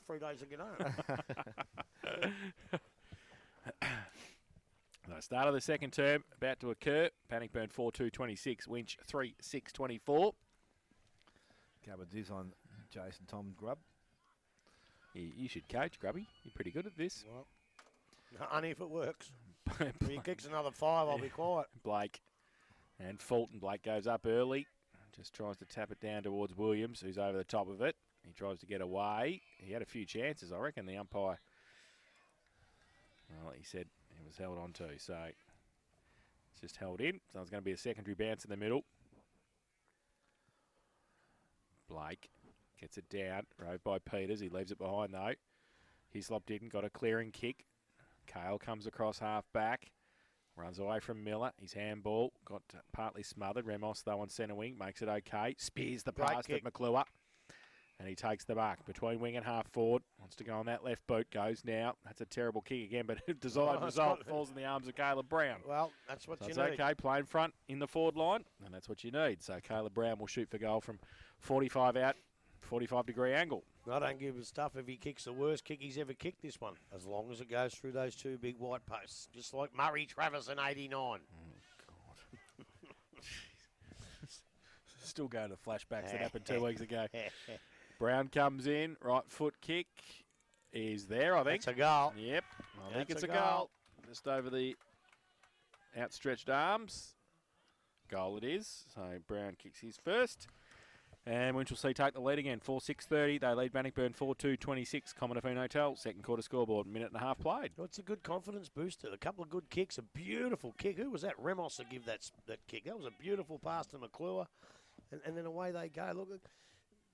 3 days to get home. The start of the second term about to occur. Bannockburn 4-2-26, Winch 3-6-24. Covered this on Jason Tom Grubb. You should coach, Grubby. You're pretty good at this. Well, only if it works. If he kicks another 5, I'll be quiet. Blake and Fulton. Blake goes up early. Just tries to tap it down towards Williams, who's over the top of it. He tries to get away. He had a few chances, I reckon, the umpire. Well, he said he was held on to, so it's just held in. So it's going to be a secondary bounce in the middle. Blake gets it down, rove by Peters. He leaves it behind, though. Hislop didn't, got a clearing kick. Cale comes across half back. Runs away from Miller. His handball got partly smothered. Ramos, though, on centre wing, makes it okay. Spears the pass at McClure. And he takes the mark between wing and half forward. Wants to go on that left boot. Goes now. That's a terrible kick again, but desired result falls in the arms of Caleb Brown. Well, that's what you need. It's okay. Play in front in the forward line, and that's what you need. So Caleb Brown will shoot for goal from 45 out, 45-degree angle. I don't give a stuff if he kicks the worst kick he's ever kicked this one, as long as it goes through those 2 big white posts, just like Murray Travis in 89. Oh, God. Still going to flashbacks that happened 2 weeks ago. Brown comes in, right foot kick is there, I think. It's a goal. Yep, I think it's a goal. Just over the outstretched arms. Goal it is. So Brown kicks his first. And Winchelsea take the lead again, 4-6-30. They lead Bannockburn 4-2-26. Commonafine Hotel, second quarter scoreboard, minute and a half played. Well, it's a good confidence booster. A couple of good kicks, a beautiful kick. Who was that? Ramos to give that kick. That was a beautiful pass to McClure. And then away they go. Look,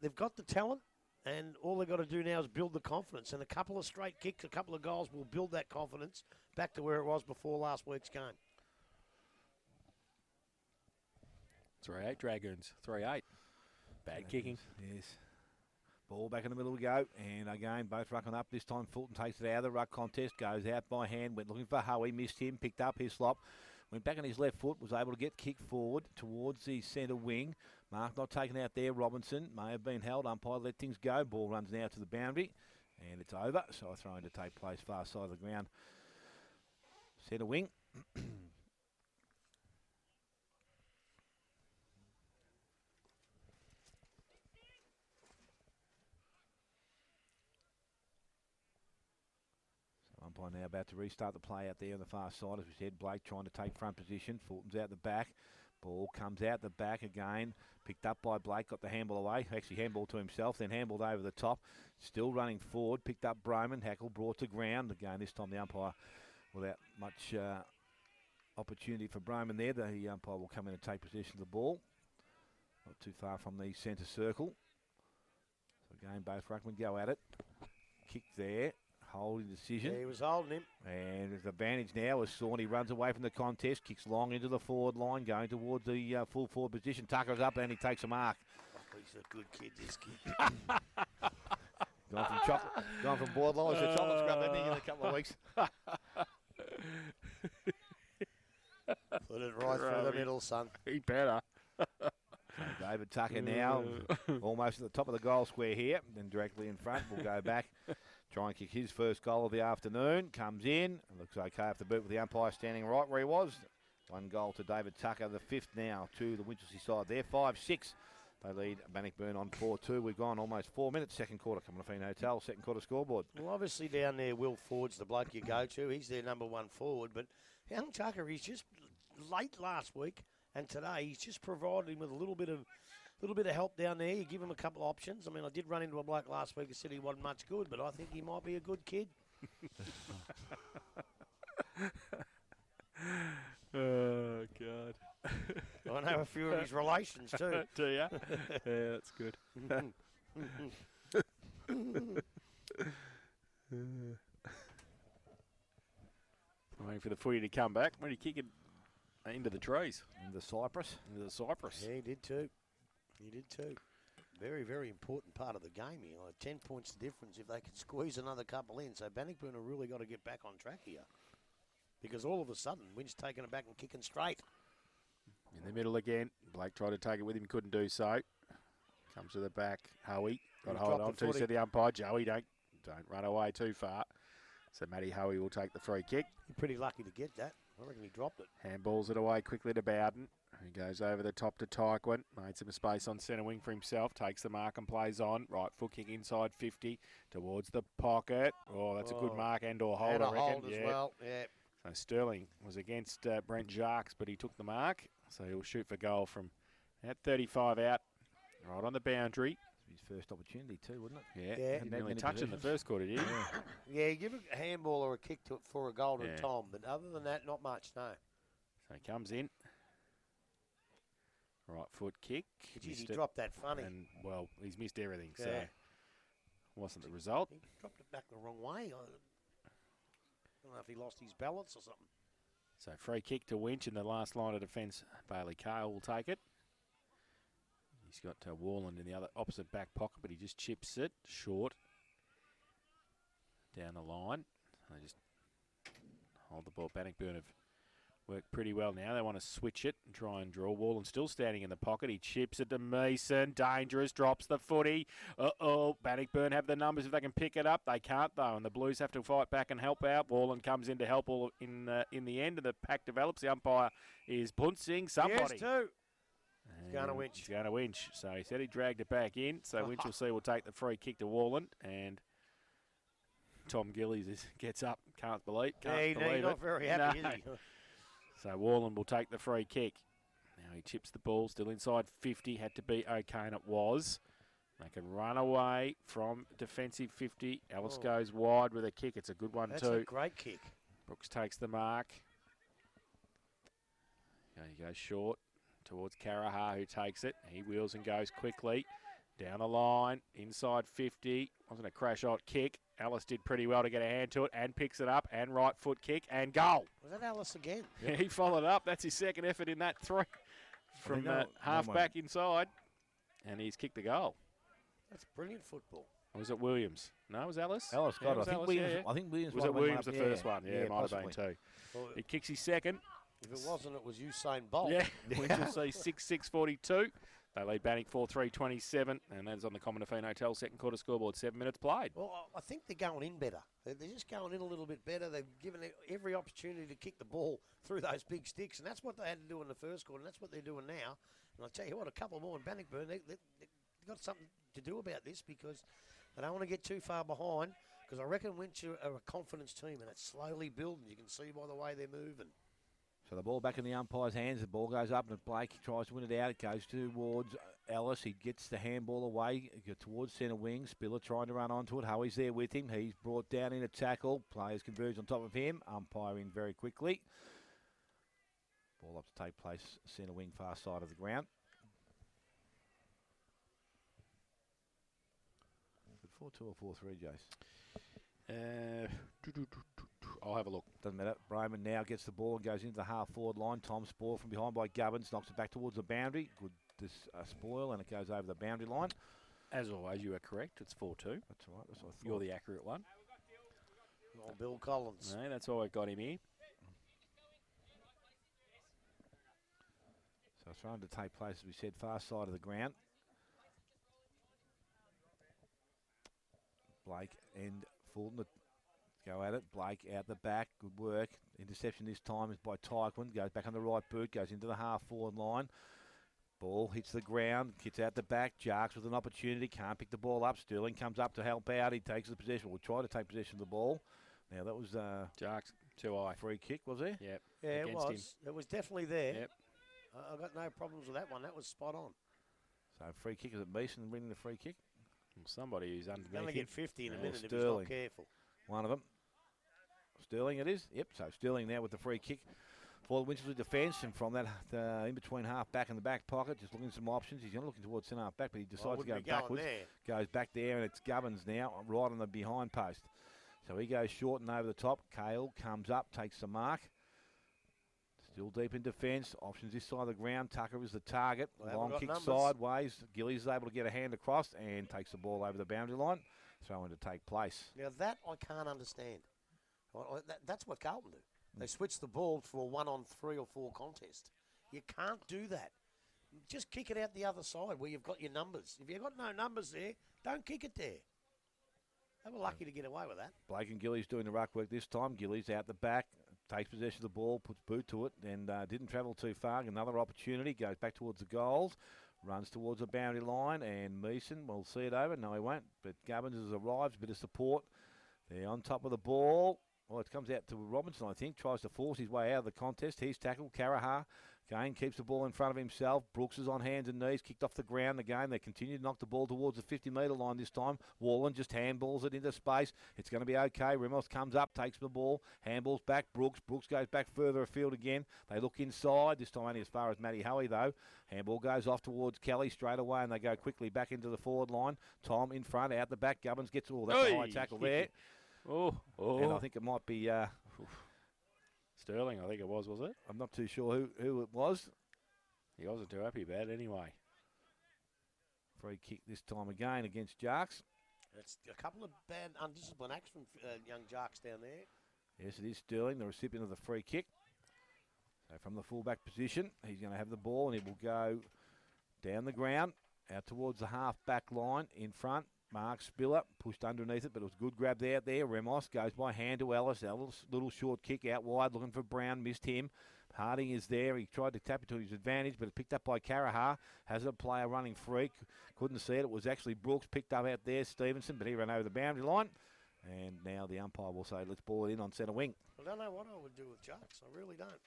they've got the talent, and all they've got to do now is build the confidence. And a couple of straight kicks, a couple of goals will build that confidence back to where it was before last week's game. 3-8 Dragoons, 3-8. Bad kicking. Yes. Ball back in the middle we go. And again, both rucking up. This time Fulton takes it out of the ruck contest. Goes out by hand. Went looking for Hoey. Missed him. Picked up Hislop. Went back on his left foot. Was able to get kicked forward towards the centre wing. Mark not taken out there. Robinson may have been held. Umpire let things go. Ball runs now to the boundary. And it's over. So a throw-in to take place far side of the ground. Centre wing. Umpire now about to restart the play out there on the far side. As we said, Blake trying to take front position. Fulton's out the back. Ball comes out the back again. Picked up by Blake. Got the handball away. Actually handball to himself. Then handballed over the top. Still running forward. Picked up Broman. Hackle brought to ground. Again, this time the umpire without much opportunity for Broman there. The umpire will come in and take possession of the ball. Not too far from the centre circle. So again, both ruckmen go at it. Kick there. Holding decision. Yeah, he was holding him. And there's advantage now as Sawney runs away from the contest, kicks long into the forward line, going towards the full forward position. Tucker's up and he takes a mark. Oh, he's a good kid, this kid. Gone from borderline to chocolate scrub, hasn't he, in a couple of weeks? Put it right through the middle, son. He better. David Tucker now, almost at the top of the goal square here, and directly in front. We'll go back, try and kick his first goal of the afternoon. Comes in, and looks okay after boot with the umpire standing right where he was. 1 goal to David Tucker, the 5th now to the Winchelsea side there, 5-6. They lead Bannockburn on 4-2. We've gone almost 4 minutes. Second quarter, Commonafine Hotel, second quarter scoreboard. Well, obviously down there, Will Ford's the bloke you go to. He's their number 1 forward, but young Tucker, he's just late last week. And today, he's just provided him with a little bit of help down there. You give him a couple of options. I mean, I did run into a bloke last week who said he wasn't much good, but I think he might be a good kid. Oh, God. I know a few of his relations, too. Do you? Yeah, that's good. Waiting for the footy to come back. When do you kick it into the trees? Into the cypress. Yeah, he did too. Very, very important part of the game here. Like 10 points difference if they can squeeze another couple in. So Bannockburn have really got to get back on track here. Because all of a sudden, Winch taking it back and kicking straight. In the middle again. Blake tried to take it with him, couldn't do so. Comes to the back. Hoey got hold on to, said the umpire. Joey, don't Don't run away too far. So Matty Hoey will take the free kick. You're pretty lucky to get that. I reckon he dropped it. Handballs it away quickly to Bowden, who goes over the top to Tyquin. Made some space on centre wing for himself. Takes the mark and plays on. Right foot kick inside 50 towards the pocket. Oh, that's a good mark and/or hold, And I a reckon. hold as well. Yeah. So Sterling was against Brent Jacques, but he took the mark. So he'll shoot for goal from at 35 out, right on the boundary. His first opportunity too, wouldn't it? Yeah, Yeah. didn't really touch in the first quarter, did he? Yeah, you give a handball or a kick to for a golden Yeah. tom, but other than that, not much, no. So he comes in. Right foot kick. Geez, he Missed it. dropped that funny. And, well, he's missed everything, so Yeah. wasn't the result. He dropped it back the wrong way. I don't know if he lost his balance or something. So free kick to Winch in the last line of defence. Bailey Cale will take it. He's got Warland in the other opposite back pocket, but he just chips it short down the line. They just hold the ball. Bannockburn have worked pretty well now. They want to switch it and try and draw. Warland still standing in the pocket. He chips it to Mason. Dangerous. Drops the footy. Uh-oh. Bannockburn have the numbers if they can pick it up. They can't, though, and the Blues have to fight back and help out. Warland comes in to help all in the end, and the pack develops. The umpire is punching somebody. Yes, too. And Going to Winch. He's going to Winch. So he said he dragged it back in. So Winchelsea will take the free kick to Warland. And Tom Gillies gets up. Can't believe He's it. not very happy, No. is he? So Warland will take the free kick. Now he chips the ball. Still inside 50. Had to be okay, and it was. They can run away from defensive 50. Ellis goes wide with a kick. It's a good one, That's too. a great kick. Brooks takes the mark. He goes short towards Karaha, who takes it. He wheels and goes quickly. Down the line, inside 50. Wasn't a crash-out kick. Ellis did pretty well to get a hand to it and picks it up. And right foot kick and goal. Was that Ellis again? Yeah, he followed up. That's his second effort in that three from half back inside. And he's kicked the goal. That's brilliant football. Or was it Williams? No, it was Ellis. Ellis got it. Yeah, I think Williams was might it have Williams the went up. first one? Yeah, it might have been too. Well, He kicks his second. if it wasn't, it was Usain Bolt. Yeah, Winchelsea 6-6-42. They lead Bannock 4-3-27, and that's on the Commonfine Hotel second quarter scoreboard. 7 minutes played. Well, I think they're going in better. They're just going in a little bit better. They've given it every opportunity to kick the ball through those big sticks, and that's what they had to do in the first quarter, and that's what they're doing now. And I'll tell you what, a couple more in Bannockburn, they've got something to do about this because they don't want to get too far behind because I reckon Winch are a confidence team, and it's slowly building. You can see by the way they're moving. So the ball back in the umpire's hands. The ball goes up, and Blake tries to win it out. It goes towards Ellis. He gets the handball away towards centre wing. Spiller trying to run onto it. Hoey's there with him. He's brought down in a tackle. Players converge on top of him. Umpire in very quickly. Ball up to take place centre wing, far side of the ground. Is it 4-2 or 4-3, Jace? I'll have a look. Doesn't matter. Broman now gets the ball and goes into the half-forward line. Tom Spoil from behind by Gubbins. Knocks it back towards the boundary. Good spoil, and it goes over the boundary line. As always, you are correct. It's 4-2. That's all right. That's what I thought. You're the accurate one. Oh, Bill Collins. No, that's why we've got him here. So it's trying to take place, as we said, far side of the ground. Blake and Fulton go at it. Blake out the back. Good work. Interception this time is by Tyquin. Goes back on the right boot. Goes into the half-forward line. Ball hits the ground. Gets out the back. Jarks with an opportunity. Can't pick the ball up. Sterling comes up to help out. He takes the possession. Will try to take possession of the ball. Now that was Jarks, too high. free kick, was there? Yep. Yeah, it against was. him. It was definitely there. Yep. I got no problems with that one. That was spot on. So free kick. Is it Mason winning the free kick? Well, somebody who's He's going to underneath get him. 50 in a Yeah, minute if he's Sterling. not careful. One of them. Sterling it is. Yep, so Sterling now with the free kick for the Winchelsea defence, and from that in between half back and the back pocket, just looking at some options. He's going to looking towards centre half back, but he decides to go backwards. Goes back there, and it's Gubbins now right on the behind post. So he goes short and over the top. Cale comes up, takes the mark. Still deep in defence. Options this side of the ground. Tucker is the target. Well, long kick numbers. sideways. Gillies is able to get a hand across and takes the ball over the boundary line. Throw in to take place. Now, that I can't understand. That's what Carlton do. They switch the ball for a 1-on-3 or 4 contest. You can't do that. Just kick it out the other side where you've got your numbers. If you've got no numbers there, don't kick it there. They were lucky to get away with that. Blake and Gillies doing the ruck work this time. Gillies out the back, takes possession of the ball, puts boot to it, and didn't travel too far. Another opportunity, goes back towards the goals, runs towards the boundary line, and Meeson will see it over. No, he won't, but Gubbins has arrived, a bit of support. They're on top of the ball. Well, it comes out to Robinson, I think, tries to force his way out of the contest. He's tackled. Karaha again keeps the ball in front of himself. Brooks is on hands and knees, kicked off the ground again. They continue to knock the ball towards the 50-metre line this time. Wallen just handballs it into space. It's going to be okay. Ramos comes up, takes the ball, handballs back. Brooks goes back further afield again. They look inside, this time only as far as Matty Hoey, though. Handball goes off towards Kelly straight away, and they go quickly back into the forward line. Tom in front, out the back. Gubbins gets all that's a high tackle there. And I think it might be Sterling, I think it was it? I'm not too sure who it was. He wasn't too happy about it anyway. Free kick this time again against Jarks. It's a couple of bad undisciplined acts from young Jarks down there. Yes, it is Sterling, the recipient of the free kick. So from the fullback position, he's going to have the ball and he will go down the ground, out towards the half-back line in front. Mark Spiller pushed underneath it, but it was a good grab there. Ramos goes by hand to Ellis. Ellis, little short kick out wide, looking for Brown, missed him. Harding is there. He tried to tap it to his advantage, but it's picked up by Karaha. Has a player running free. Couldn't see it. It was actually Brooks picked up out there, Stevenson, but he ran over the boundary line. And now the umpire will say, let's ball it in on centre wing. I don't know what I would do with Jarks. I really don't.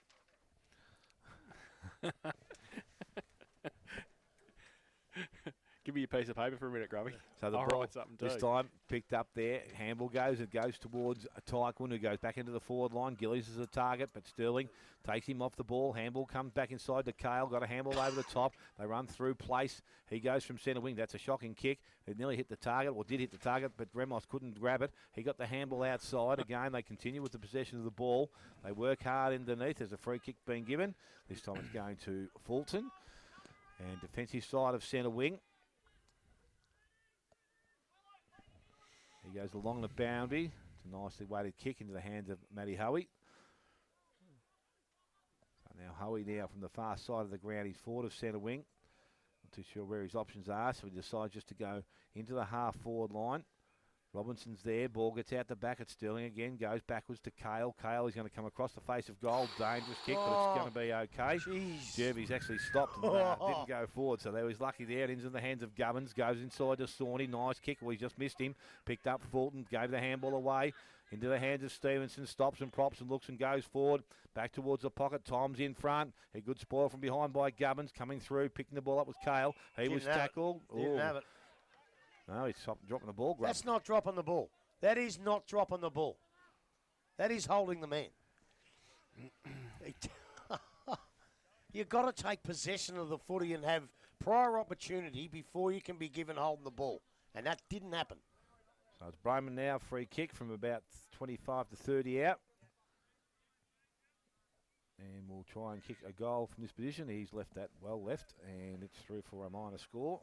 Give me a piece of paper for a minute, Grubby. So the I'll ball write something this too. time picked up there. Handball goes. It goes towards Tyquin, who goes back into the forward line. Gillies is a target, but Sterling takes him off the ball. Handball comes back inside to Kale. Got a handball over the top. They run through place. He goes from centre wing. That's a shocking kick. It nearly hit the target, or did hit the target, but Ramos couldn't grab it. He got the handball outside. Again, they continue with the possession of the ball. They work hard underneath. There's a free kick being given. This time it's going to Fulton. And defensive side of centre wing. He goes along the boundary. It's a nicely weighted kick into the hands of Matty Hoey. So now Hoey now from the far side of the ground. He's forward of centre wing. Not too sure where his options are, so he decides just to go into the half-forward line. Robinson's there. Ball gets out the back at Sterling again. Goes backwards to Kale. Kale is going to come across the face of goal. Dangerous kick, but it's going to be okay. Jervy's actually stopped and didn't go forward, so they was lucky there. It ends in the hands of Gubbins. Goes inside to Sawney. Nice kick. Well, he just missed him. Picked up Fulton. Gave the handball away. Into the hands of Stevenson. Stops and props and looks and goes forward. Back towards the pocket. Tom's in front. A good spoil from behind by Gubbins. Coming through. Picking the ball up with Kale. He was tackled. Didn't have it. No, he's dropping the ball. That's not dropping the ball. That is not dropping the ball. That is holding the man. You've got to take possession of the footy and have prior opportunity before you can be given holding the ball. And that didn't happen. So it's Bryman now, free kick from about 25 to 30 out. And we'll try and kick a goal from this position. He's left that well left, and it's through for a minor score.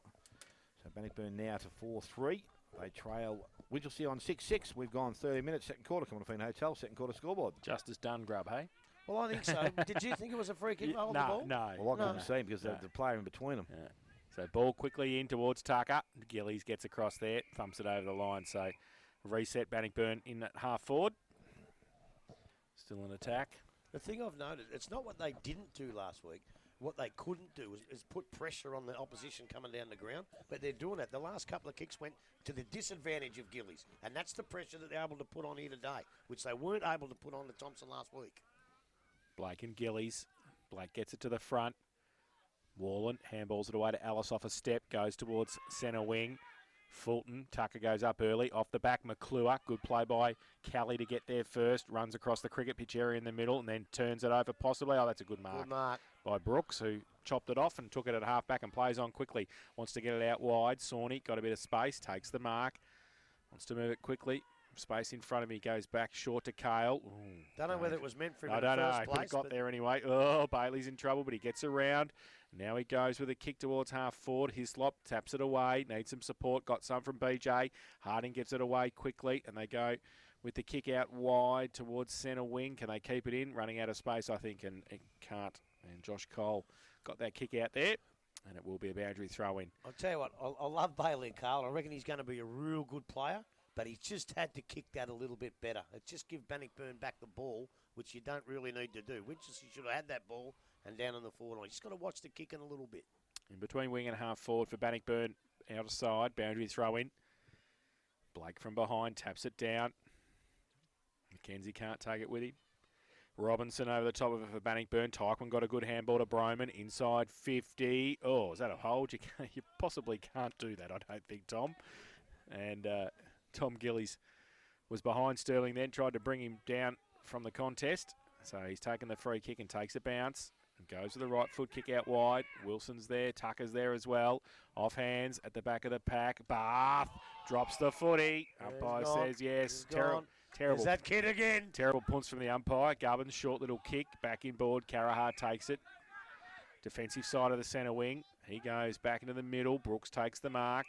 So Bannockburn now to 4-3. They trail Winchelsea on 6-6. We've gone 30 minutes. Second quarter coming off in Hotel. Second quarter scoreboard. Just as done, Grub, hey? Well, I think so. Did you think it was a free kick on the ball? No. Well, I couldn't see him because there's the player in between them. Yeah. So ball quickly in towards Tucker. Gillies gets across there, thumps it over the line. So reset Bannockburn in at half forward. Still in attack. The thing I've noticed, it's not what they didn't do last week. What they couldn't do is put pressure on the opposition coming down the ground, but they're doing it. The last couple of kicks went to the disadvantage of Gillies, and that's the pressure that they're able to put on here today, which they weren't able to put on to Thompson last week. Blake and Gillies. Blake gets it to the front. Wallen handballs it away to Ellis off a step, goes towards centre wing. Fulton, Tucker goes up early, off the back, McClure, good play by Kelly to get there first, runs across the cricket pitch area in the middle and then turns it over possibly. Oh, that's a good mark. Good mark. By Brooks, who chopped it off and took it at half back and plays on quickly. Wants to get it out wide. Sawney got a bit of space, takes the mark, wants to move it quickly. Space in front of me, goes back short to Kale. Ooh, don't know whether it was meant for him I in the don't know, first place. But it got there anyway. Oh, Bailey's in trouble, but he gets around. Now he goes with a kick towards half forward. Hislop taps it away, needs some support, got some from BJ. Harding gets it away quickly, and they go with the kick out wide towards centre wing. Can they keep it in? Running out of space, I think, and it can't. And Josh Cole got that kick out there, and it will be a boundary throw in. I'll tell you what, I love Bailey and Carl. I reckon he's going to be a real good player. but he just had to kick that a little bit better. It just give Bannockburn back the ball, which you don't really need to do. Winchelsea should have had that ball and down on the forward line. You just got to watch the kicking a little bit. In between wing and half forward for Bannockburn, out of side, boundary throw in. Blake from behind, taps it down. Mackenzie can't take it with him. Robinson over the top of it for Bannockburn. Tyquin got a good handball to Broman. Inside 50. Oh, is that a hold? You possibly can't do that, I don't think, Tom. And Tom Gillies was behind Sterling then, tried to bring him down from the contest. So he's taken the free kick and takes a bounce. And goes to the right foot kick out wide. Wilson's there. Tucker's there as well. Off hands at the back of the pack. Bath drops the footy. Umpire says yes. Terrible. Is that kid again? Terrible punts from the umpire. Gubbins, short little kick. Back inboard. Carahar takes it. Defensive side of the centre wing. He goes back into the middle. Brooks takes the mark.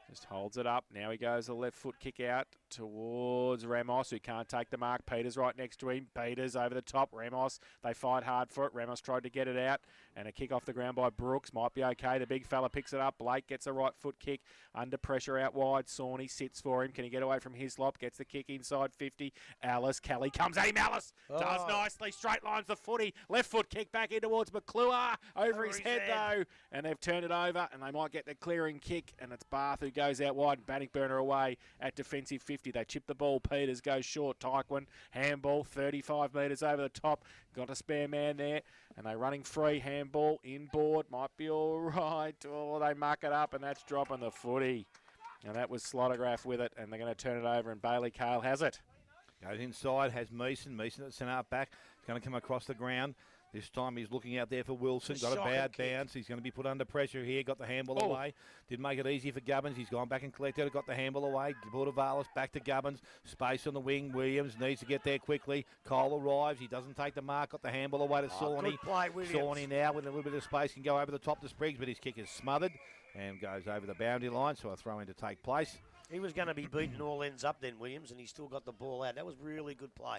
Just holds it up. Now he goes a left foot kick out towards Ramos, who can't take the mark. Peters right next to him. Peters over the top. Ramos, they fight hard for it. Ramos tried to get it out. And a kick off the ground by Brooks. Might be okay. The big fella picks it up. Blake gets a right foot kick. Under pressure out wide. Sawney sits for him. Can he get away from Hislop? Gets the kick inside 50. Alice. Kelly comes at him. Alice does nicely. Straight lines the footy. Left foot kick back in towards McClure. Over his head though. And they've turned it over. And they might get the clearing kick. And it's Bath who goes out wide. Bannockburn away at defensive 50. They chip the ball. Peters goes short. Tyquin. Handball 35 metres over the top. Got a spare man there. And they're running free. Handball inboard. Might be all right. Oh, they muck it up. And that's dropping the footy. And that was Slottergraph with it. And they're going to turn it over. And Bailey Cale has it. Goes inside. Has Meeson. Meeson at centre back. He's going to come across the ground. This time he's looking out there for Wilson. Got a bad bounce. He's going to be put under pressure here. Got the handball away. Didn't make it easy for Gubbins. He's gone back and collected it. Got the handball away. Bortavalis back to Gubbins. Space on the wing. Williams needs to get there quickly. Cole arrives. He doesn't take the mark. Got the handball away to Sawney. Sawney now with a little bit of space can go over the top to Spriggs, but his kick is smothered and goes over the boundary line. So a throw in to take place. He was going to be beaten all ends up then, Williams, and he still got the ball out. That was really good play.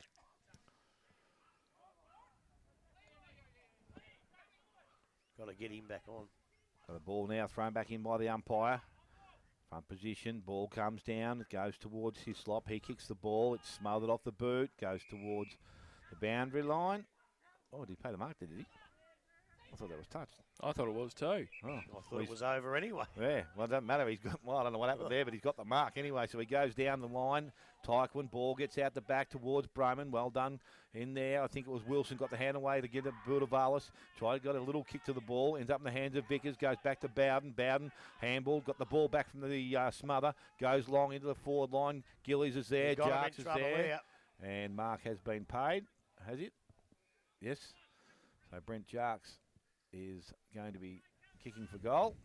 Got to get him back on. So the ball now thrown back in by the umpire. Front position, ball comes down, it goes towards Hislop. He kicks the ball, it's smothered off the boot, goes towards the boundary line. Oh, did he pay the mark, did he? I thought that was touched. I thought it was too. Oh, I thought it was over anyway. Yeah, well, it doesn't matter. He's got, well, I don't know what happened there, but he's got the mark anyway. So he goes down the line. Tyquin, ball gets out the back towards Broman. Well done in there. I think it was Wilson got the hand away to get it. Budavalis got a little kick to the ball. Ends up in the hands of Vickers. Goes back to Bowden. Bowden, handball. Got the ball back from the smother. Goes long into the forward line. Gillies is there. Jarks is there. And mark has been paid. Has it? Yes. So Brent Jarks is going to be kicking for goal.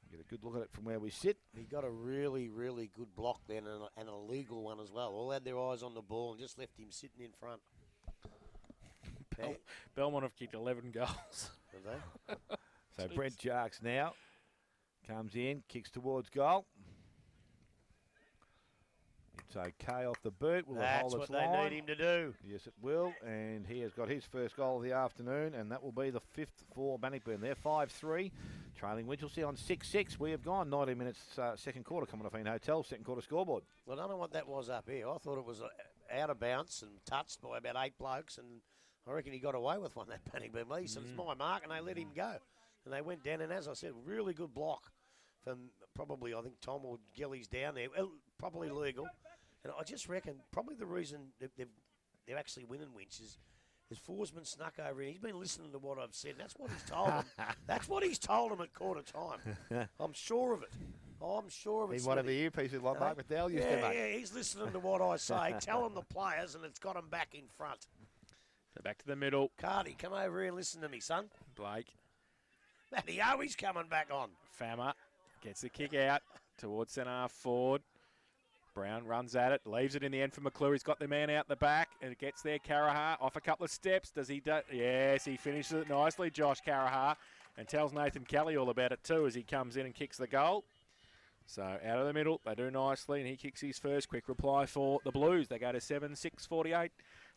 Get a good look at it from where we sit. He got a really, really good block then and a legal one as well. All had their eyes on the ball and just left him sitting in front. Belmont have kicked 11 goals. Have they? So Brent Jarks now comes in, kicks towards goal. It's okay off the boot. Will That's hold what its they line. need him to do. Yes, it will. And he has got his first goal of the afternoon, and that will be the 5th for Bannockburn. They're 5-3, trailing Winchelsea on 6-6. We have gone 90 minutes second quarter, coming off in Hotel, second quarter scoreboard. Well, I don't know what that was up here. I thought it was out of bounds and touched by about 8 blokes, and I reckon he got away with one, that Bannockburn. He said, it's my mark, and they let him go. And they went down, and as I said, really good block from probably, I think, Tom or Gillies down there. Well, probably legal. And I just reckon probably the reason they're actually winning Winch is Forsman snuck over in. He's been listening to what I've said. And that's what he's told him. That's what he's told him at quarter time. I'm sure of it. I'm sure of it. He's one of the earpieces like Mark McDowell used to make. Yeah, he's listening to what I say. Tell him the players, and it's got him back in front. So back to the middle. Cardi, come over here and listen to me, son. Blake. Matty he's coming back on. Fammer gets the kick out towards centre half forward. Brown runs at it, leaves it in the end for McClure. He's got the man out the back, and it gets there. Carahar off a couple of steps. Does he do? Yes, he finishes it nicely, Josh Carahar, and tells Nathan Kelly all about it too as he comes in and kicks the goal. So out of the middle, they do nicely, and he kicks his first. Quick reply for the Blues. They go to 7-6-48.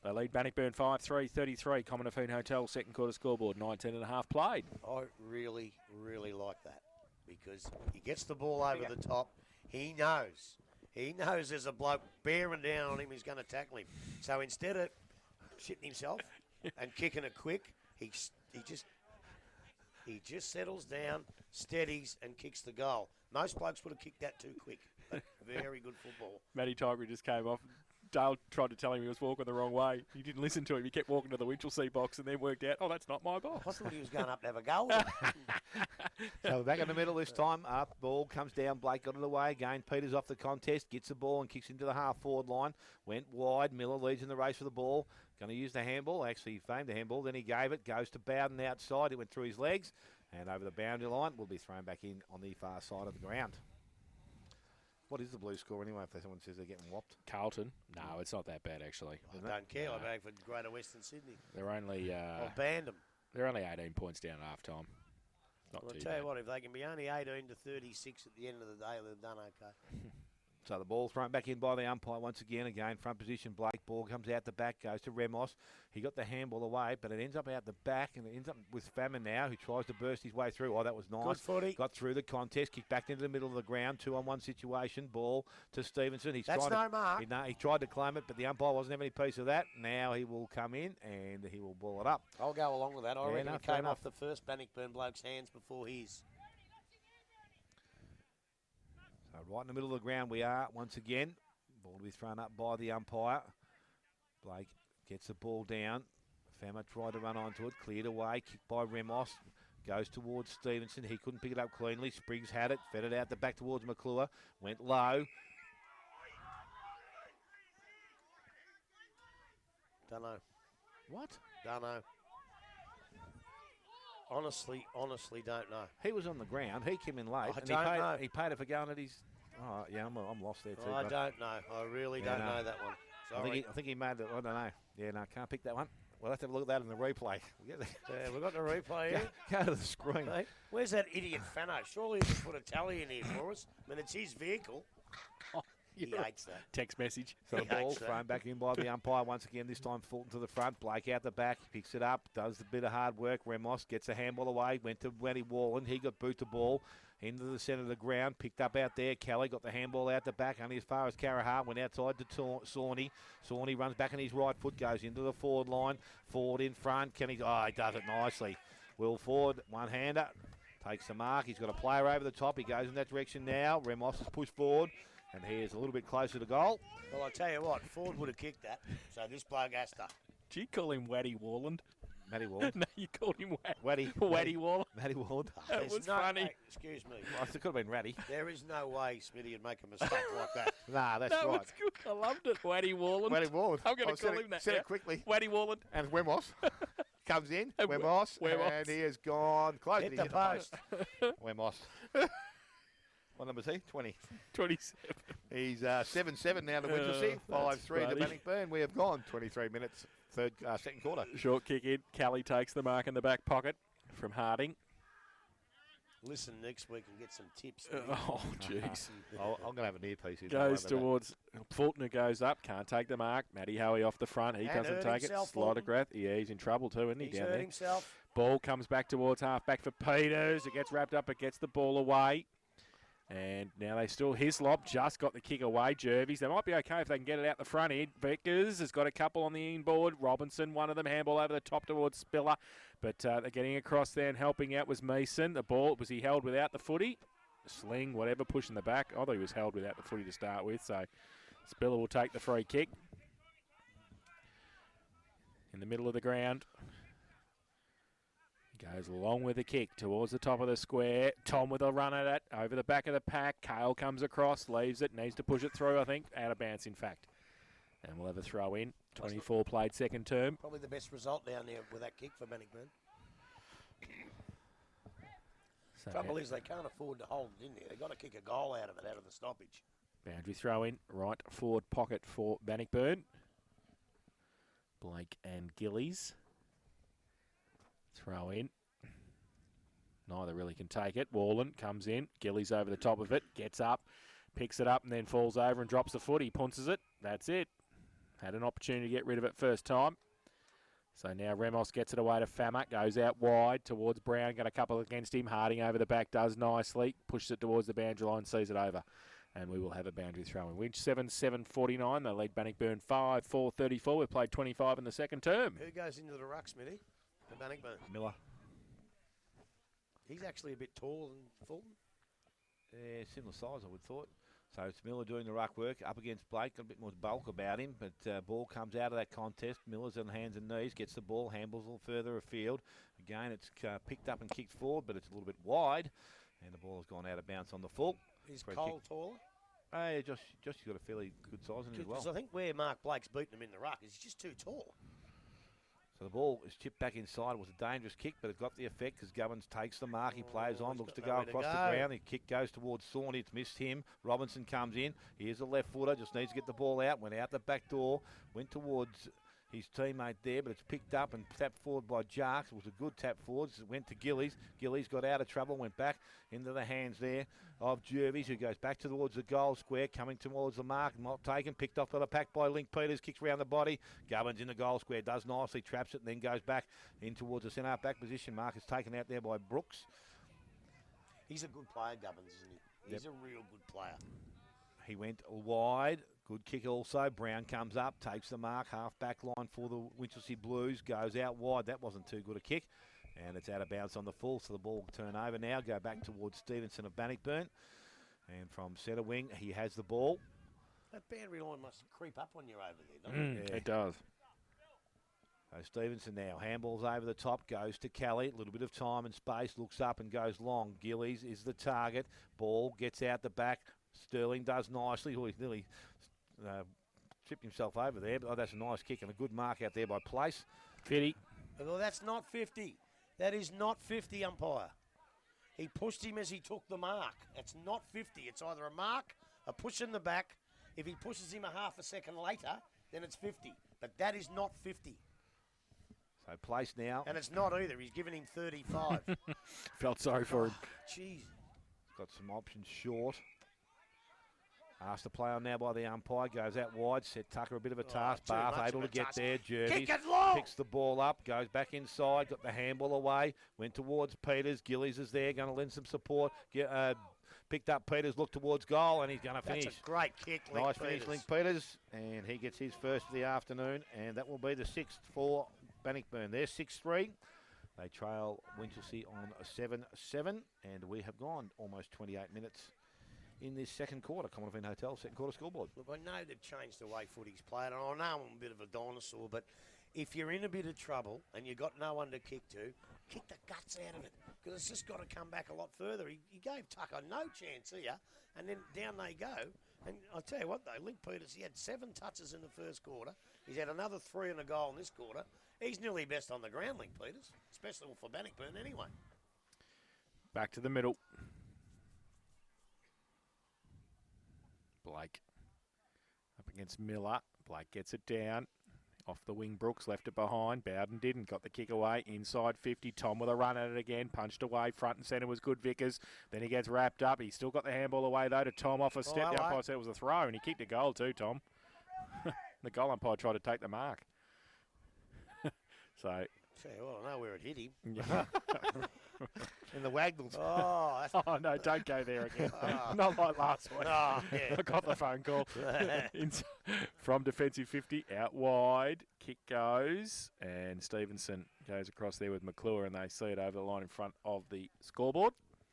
They lead Bannockburn 5-3-33. Commonwealth Hotel, second quarter scoreboard, 19.5 played. I really, really like that because he gets the ball over the top. He knows. He knows there's a bloke bearing down on him. He's going to tackle him. So instead of shitting himself and kicking it quick, he just settles down, steadies, and kicks the goal. Most blokes would have kicked that too quick. But very good football. Matty Tigery just came off. Dale tried to tell him he was walking the wrong way. He didn't listen to him. He kept walking to the Winchelsea box and then worked out, oh, that's not my box. I thought he was going up to have a go with it. So we're back in the middle this time. Up, ball comes down. Blake got it away again. Peters off the contest, gets the ball and kicks into the half-forward line. Went wide. Miller leads in the race for the ball. Going to use the handball. Actually, he famed the handball. Then he gave it. Goes to Bowden outside. It went through his legs and over the boundary line. Will be thrown back in on the far side of the ground. What is the blue score anyway if someone says they're getting whopped? Carlton? No, it's not that bad, actually. I don't care. I'm going for Greater Western Sydney. They're only... I'll ban them. They're only 18 points down at half-time. Not Well, too I'll tell bad. you what, if they can be only 18 to 36 at the end of the day, they've done okay. So the ball thrown back in by the umpire once again. Again, front position, Blake. Ball comes out the back, goes to Remos. He got the handball away, but it ends up out the back, and it ends up with Famine now, who tries to burst his way through. Oh, that was nice. Good footy. Got through the contest, kicked back into the middle of the ground, 2-on-1 situation. Ball to Stevenson. That's no mark. He tried to claim it, but the umpire wasn't having any piece of that. Now he will come in, and he will ball it up. I'll go along with that. I reckon no, it fair came enough. off the first Bannockburn bloke's hands before his. So right in the middle of the ground we are once again. Ball to be thrown up by the umpire. Blake gets the ball down. Fama tried to run onto it. Cleared away. Kicked by Remos. Goes towards Stevenson. He couldn't pick it up cleanly. Spriggs had it. Fed it out the back towards McClure. Went low. Don't know. What? Don't know. Honestly, don't know. He was on the ground. He came in late. I and don't know. He paid it for going at his... Oh, yeah, I'm lost there too. I but don't know. I really Yeah, don't no. know that one. Sorry. I think he made it. I don't know. Yeah, no, can't pick that one. We'll have to have a look at that in the replay. Yeah, we've got the replay here. Go to the screen. Hey, where's that idiot Fano? Surely he can put a tally in here for us. I mean, it's his vehicle. He hates that. Text message. So the He ball hates that. thrown back in by the umpire once again. This time Fulton to the front. Blake out the back. Picks it up. Does the bit of hard work. Remos gets the handball away. Went to Wendy Wallen. He got boot the ball into the centre of the ground. Picked up out there. Kelly got the handball out the back. Only as far as Carahart. Went outside to Sawney. Sawney runs back on his right foot. Goes into the forward line. Forward in front. He does it nicely. Will Ford, one-hander. Takes the mark. He's got a player over the top. He goes in that direction now. Remos is pushed forward. And he is a little bit closer to goal. Well, I tell you what, Ford would have kicked that. So this bloke has to. Do you call him Waddy Warland? Matty Ward. No, you called him Waddy. Waddy Warland. Matty Ward. That There's was no, funny. hey, excuse me. Well, it could have been Ratty. There is no way Smitty would make a mistake like that. Nah, that's That right. was good. I loved it. Waddy Warland. Matty Ward. I'm going to call him that. Said now. it quickly. Waddy Warland. And Wemos comes in. And Wemos. Wemos. And he has gone close. Hit He the hit post. Wemos. What number is he? 20. 27. He's 7-7 now to Winchelsea. That's 5-3 to funny. Bannockburn. We have gone 23 minutes, second quarter. Short kick in. Kelly takes the mark in the back pocket from Harding. Listen next week and get some tips. Oh, jeez. I'm going to have an earpiece. here, don't Goes worry about that. towards Fulton, who goes up, can't take the mark. Matty Howie off the front, he And doesn't hurt take himself, it. Slide Fulton. of breath. Yeah, he's in trouble too, isn't he, He's down hurt there? himself. Ball comes back towards half back for Peters. It gets wrapped up, it gets the ball away. And now they still, Hislop just got the kick away, Jervies. They might be okay if they can get it out the front end. Vickers has got a couple on the inboard. Robinson, one of them, handball over the top towards Spiller. But they're getting across there and helping out was Mason. The ball, was he held without the footy? Sling, whatever, pushing the back. I thought he was held without the footy to start with. So Spiller will take the free kick. In the middle of the ground. Goes along with the kick towards the top of the square. Tom with a run at it. Over the back of the pack. Kale comes across, leaves it, needs to push it through, I think. Out of bounds, in fact. And we'll have a throw in. 24 played second term. Probably the best result down there with that kick for Bannockburn. So Trouble is they can't afford to hold it in there. They've got to kick a goal out of it, out of the stoppage. boundary throw in. Right forward pocket for Bannockburn. Blake and Gillies. Throw in. Neither really can take it. Wallen comes in. Gillies over the top of it. Gets up. Picks it up and then falls over and drops the foot. He punches it. That's it. Had an opportunity to get rid of it first time. So now Remos gets it away to Famak. Goes out wide towards Brown. Got a couple against him. Harding over the back does nicely. Pushes it towards the boundary line. Sees it over. And we will have a boundary throw in. Winch 7-7-49. They lead Bannockburn 5-4-34. We've played 25 in the second term. Who goes into the ruck, Smitty? The Bannockburn. Miller. He's actually a bit taller than Fulton. Yeah, similar size, I would thought. So it's Miller doing the ruck work up against Blake. Got a bit more bulk about him, but ball comes out of that contest. Miller's on hands and knees, gets the ball, handballs a little further afield. Again, it's picked up and kicked forward, but it's a little bit wide, and the ball has gone out of bounce on the full. Is Cole taller? Hey, Josh got a fairly good size in it as well. Because I think where Mark Blake's beaten him in the ruck is he's just too tall. So the ball is chipped back inside. It was a dangerous kick, but it got the effect because Gubbins takes the mark. He plays on, looks to go across the ground. The kick goes towards Sawney. It's missed him. Robinson comes in. Here's a left footer. Just needs to get the ball out. Went out the back door. Went towards his teammate there, but it's picked up and tapped forward by Jarks. It was a good tap forward. It went to Gillies. Gillies got out of trouble, went back into the hands there of Jervis, who goes back towards the goal square, coming towards the mark. Not taken, picked off by the pack by Link Peters, kicks round the body. Gubbins in the goal square, does nicely, traps it, and then goes back in towards the centre back position. Mark is taken out there by Brooks. He's a good player, Gubbins, isn't he? He's a real good player. He went wide. Good kick also. Brown comes up, takes the mark, half back line for the Winchelsea Blues, goes out wide. That wasn't too good a kick, and it's out of bounds on the full, so the ball will turn over now, go back towards Stevenson of Bannockburn. And from centre wing, he has the ball. That boundary line must creep up on you over there, doesn't it? Yeah. It does. So Stevenson now, handballs over the top, goes to Kelly, a little bit of time and space, looks up and goes long. Gillies is the target, ball gets out the back. Sterling does nicely. Oh, he's nearly tripped himself over there, but that's a nice kick and a good mark out there by Place. 50. Well, that's not 50. That is not 50, umpire. He pushed him as he took the mark. It's not 50. It's either a mark, a push in the back. If he pushes him a half a second later, then it's 50. But that is not 50. So Place now. And it's not either. He's given him 35. Felt sorry for him. Jeez. Got some options short. Asked to play on now by the umpire. Goes out wide. Set Tucker a bit of a task. Bath able to get there. Jervis picks the ball up. Goes back inside. Got the handball away. Went towards Peters. Gillies is there. Going to lend some support. Picked up Peters. Looked towards goal. And he's going to finish. That's a great kick, Link Nice Peters. finish, Link Peters. And he gets his first of the afternoon. And that will be the sixth for Bannockburn. They're 6-3. They trail Winchelsea on a 7-7. And we have gone almost 28 minutes in this second quarter. Commonwealth Hotel, second quarter scoreboard. Look, I know they've changed the way footy's played, and I know I'm a bit of a dinosaur, but if you're in a bit of trouble and you've got no one to kick to, kick the guts out of it, because it's just got to come back a lot further. He gave Tucker no chance here, and then down they go. And I'll tell you what, though, Link Peters, he had 7 touches in the first quarter. He's had another 3 and a goal in this quarter. He's nearly best on the ground, Link Peters, especially for Bannockburn anyway. Back to the middle. Blake up against Miller. Blake gets it down. Off the wing, Brooks left it behind. Bowden didn't. Got the kick away. Inside 50. Tom with a run at it again. Punched away. Front and centre was good, Vickers. Then he gets wrapped up. He's still got the handball away, though, to Tom off a step. The umpire said it was a throw, and he kicked a goal too, Tom. The goal umpire tried to take the mark. So... Tell you what, I know where it hit him. Yeah. In the Wagnalls. Oh, oh, no, don't go there again. Not like last week. Oh, yeah. I got the phone call. From defensive 50, out wide. Kick goes, and Stevenson goes across there with McClure, and they see it over the line in front of the scoreboard.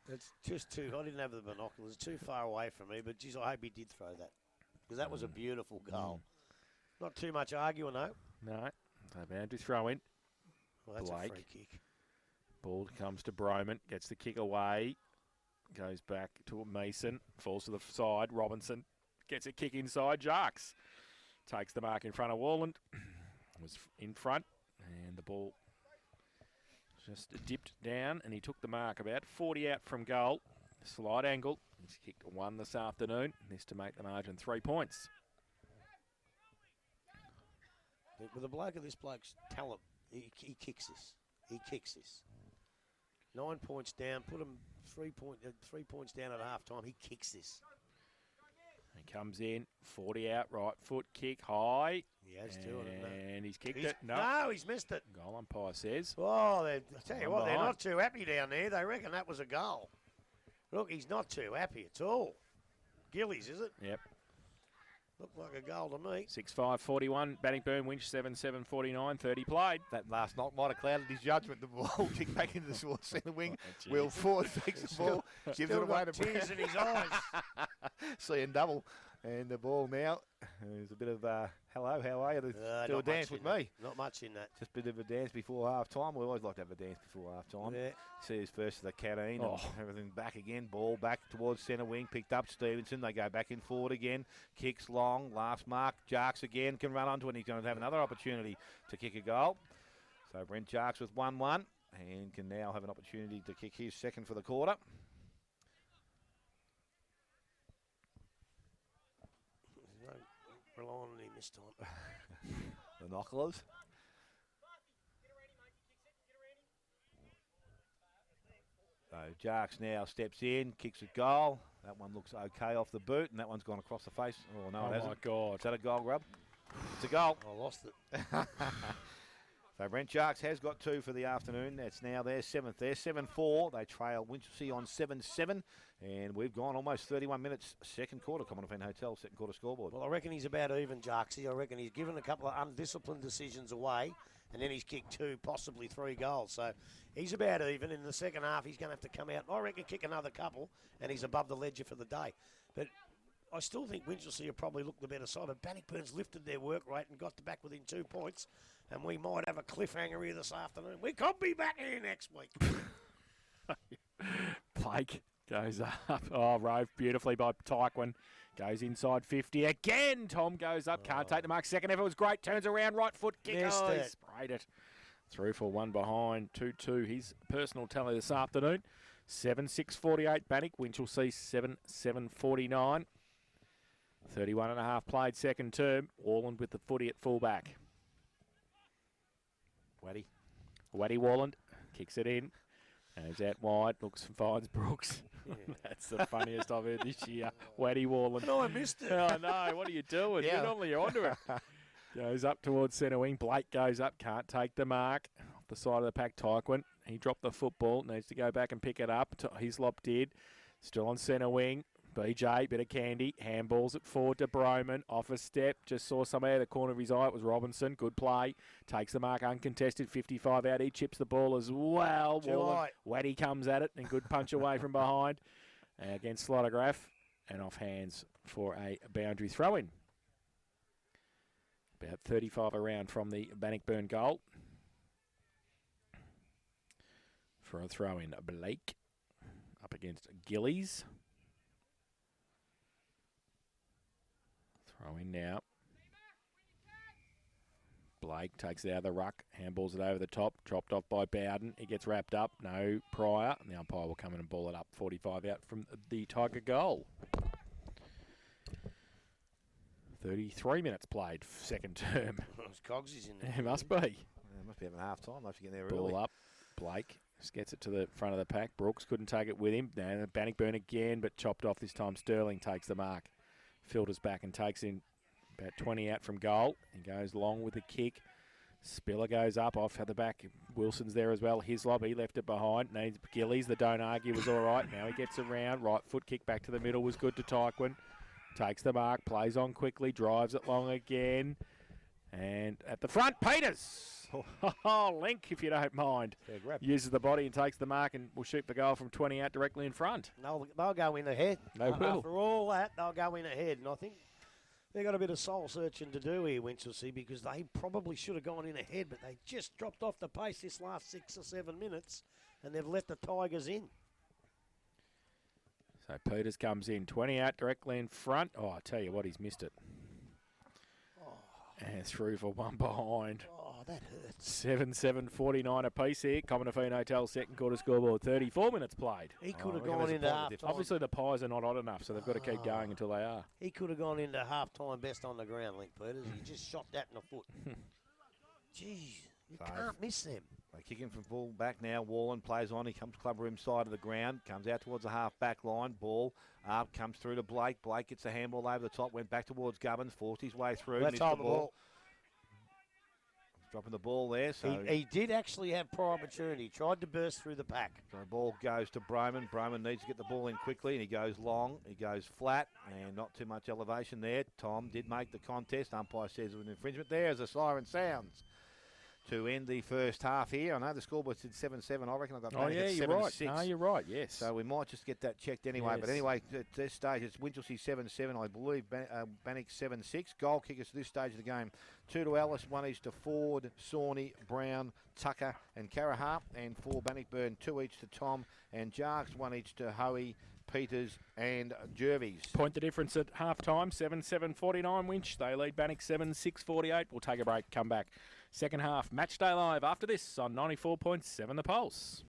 It's just too... I didn't have the binoculars. It's too far away from me, but, geez, I hope he did throw that, because that was a beautiful goal. Not too much arguing, though. No. So boundary throw in. Well, that's Blake. a free kick. Ball comes to Broman, gets the kick away, goes back to Mason, falls to the side. Robinson gets a kick inside. Jarks takes the mark in front of Warland. Was in front, and the ball just dipped down, and he took the mark about 40 out from goal. Slight angle. He's kicked 1 this afternoon. This to make the margin 3 points. With the bloke of this bloke's talent, he kicks this. He kicks this. 9 points down. Put him 3 points down at half time. He kicks this. He comes in, 40 out, right foot kick high. He has to, and he's kicked it. No, he's missed it. Goal umpire says. Oh, I tell you what, they're not too happy down there. They reckon that was a goal. Look, he's not too happy at all. Gillies, is it? Yep. Looked like a goal to me. 6-5-41. Bannockburn, Winch 7-7-49. 30 played. That last knock might have clouded his judgment. The ball kicked back into the centre wing. Oh, Will Ford takes the ball, gives it away to tears in his eyes. Seeing double. And the ball now, there's a bit of, hello, how are you? Do a dance with me. Not much in that. Just a bit of a dance before half-time. We always like to have a dance before half-time. Yeah. See his first of the Cadine. And everything back again. Ball back towards centre wing. Picked up Stevenson. They go back in forward again. Kicks long. Last mark. Jarks again can run onto it. He's going to have another opportunity to kick a goal. So Brent Jarks with 1-1 and can now have an opportunity to kick his second for the quarter. No relying on him this time. The Knocklers. So Jarks now steps in, kicks a goal. That one looks okay off the boot, and that one's gone across the face. Oh, no, it hasn't. My God. Is that a goal, Grub? It's a goal. I lost it. So Brent Jarks has got 2 for the afternoon. That's now their 7th there. 7-4. They trail Winchelsea on 7-7. And we've gone almost 31 minutes. Second quarter, Commonwealth Hotel, second quarter scoreboard. Well, I reckon he's about even, Jarksy. I reckon he's given a couple of undisciplined decisions away, and then he's kicked 2, possibly 3 goals. So he's about even. In the second half, he's going to have to come out, I reckon, kick another couple, and he's above the ledger for the day. But I still think Winchelsea have probably looked the better side, but Bannockburn's lifted their work rate and got back within 2 points, and we might have a cliffhanger here this afternoon. We could be back here next week. Blake goes up. Oh, rove beautifully by Tyquin. Goes inside 50 again. Tom goes up. Can't take the mark. Second effort was great. Turns around. Right foot kick. Missed He it. sprayed it. Through for 1 behind. 2-2. His personal tally this afternoon. 7-6-48. Bannock. Winchelsea 7-7-49. 31.5 played second term. Warland with the footy at fullback. Waddy Warland kicks it in. Goes out wide. Looks and finds Brooks. Yeah. That's the funniest I've heard this year. Waddy Warland. No, I missed it. Oh, no. What are you doing? Yeah. Normally you're onto it. Goes up towards centre wing. Blake goes up. Can't take the mark. Off the side of the pack, Tyquin. He dropped the football. Needs to go back and pick it up. Hislop did. Still on centre wing. BJ, bit of candy. Handballs it forward to Broman. Off a step. Just saw somebody out of the corner of his eye. It was Robinson. Good play. Takes the mark uncontested. 55 out. He chips the ball as well. Waddy comes at it. And good punch away from behind. Against Slotograph. And off hands for a boundary throw-in. About 35 around from the Bannockburn goal. For a throw-in, Blake. Up against Gillies. Throw in now. Blake takes it out of the ruck, handballs it over the top, dropped off by Bowden. He gets wrapped up, no prior, and the umpire will come in and ball it up. 45 out from the Tiger goal. 33 minutes played, second term. Cogsy's in there. It must be. Yeah, must be having half time. Must be getting there early. Ball up. Blake just gets it to the front of the pack. Brooks couldn't take it with him. Now Bannockburn again, but chopped off this time. Sterling takes the mark. Filters back and takes in about 20 out from goal. He goes long with the kick. Spiller goes up off at the back. Wilson's there as well. Hislop, he left it behind. Needs Gillies. The don't argue was all right. Now he gets around. Right foot kick back to the middle was good to Tyquin. Takes the mark. Plays on quickly. Drives it long again. And at the front, Peters. Link, if you don't mind. Yeah, grab. Uses the body and takes the mark and will shoot the goal from 20 out directly in front. They'll go in ahead. They will. After all that, they'll go in ahead. And I think they've got a bit of soul searching to do here, Winchelsea, because they probably should have gone in ahead, but they just dropped off the pace this last 6 or 7 minutes, and they've let the Tigers in. So Peters comes in, 20 out directly in front. Oh, I tell you what, he's missed it. And through for 1 behind. Oh, that hurts. 7-7-49 apiece here. Commonwealth Hotel second quarter scoreboard. 34 minutes played. He could have I reckon gone there's a into point half with time. Obviously the pies are not hot enough, so they've got to keep going until they are. He could have gone into half time best on the ground, Link Peters. He just shot that in the foot. Jeez, you can't miss them. They kick him from full back now. Warland plays on. He comes club room side of the ground. Comes out towards the half back line. Ball up. Comes through to Blake. Blake gets a handball over the top. Went back towards Gubbins. Forced his way through. Let's Missed hold the the ball. dropping the ball there. So He did actually have prior opportunity. He tried to burst through the pack. So the ball goes to Broman. Broman needs to get the ball in quickly, and he goes long. He goes flat, and not too much elevation there. Tom did make the contest. Umpire says it was an infringement. There as the siren sounds to end the first half here. I know the scoreboard said 7-7. I reckon I got Bannock at 7-6. No, you're right, yes. So we might just get that checked anyway. Yes. But anyway, at this stage, it's Winchelsea 7-7. I believe Bannock 7-6. Goal kickers at this stage of the game. 2 to Alice, 1 each to Ford, Sawney, Brown, Tucker and Caraha. And for Bannockburn, 2 each to Tom and Jarks, 1 each to Hoey, Peters and Jervies. Point the difference at half-time, 7-7-49 Winch. They lead Bannock 7-6-48. We'll take a break, come back. Second half, Matchday Live after this on 94.7 The Pulse.